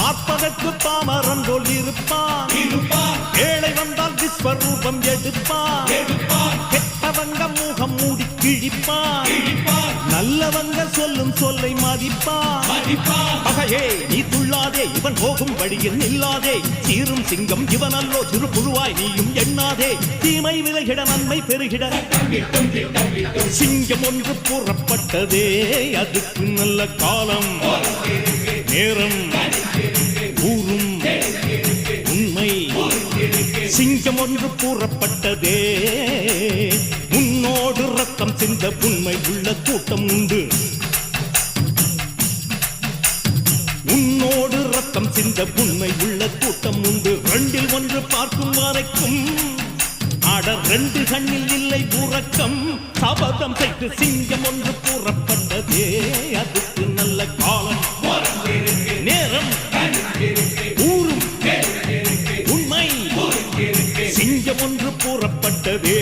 பார்ப்பதற்கு பாமரன் போல் இருப்பான், ஏழை வந்தால் விஸ்வரூபம் எடுப்பான், கெட்டவங்க முகம் மூடி கிழிப்பான், நல்லவங்க சொல்லும் சொல்லை மதிப்பான். பகையே நீ துள்ளாதே, இவன் போகும் வழியில் நில்லாதே, சீரும் சிங்கம் இவன் அல்லோ, சிறு புழுவாய் நீயும் எண்ணாதே, தீமை விலகிட நன்மை பெருகிட சிங்கம் ஒன்று கூறப்பட்டதே, அதுக்கு நல்ல காலம் நேரம் ஊரும் உண்மை. சிங்கம் ஒன்று கூறப்பட்டதே, உன்னோடு ரத்தம் சிந்த உண்மை உள்ள கூட்டம் உண்டு, உன்னோடு ரத்தம் சிந்த உண்மை உள்ள கூட்டம் உண்டு. ரெண்டில் ஒன்று பார்க்கும் வரைக்கும் ஆட ரெண்டு கண்ணில் இல்லை உறக்கம், சபதம் செய்து சிங்கம் ஒன்று கூறப்பட்டதே, அதுக்கு நல்ல காலம் நேரம் ஊரும் உண்மை. சிங்கம் ஒன்று கூறப்பட்டதே.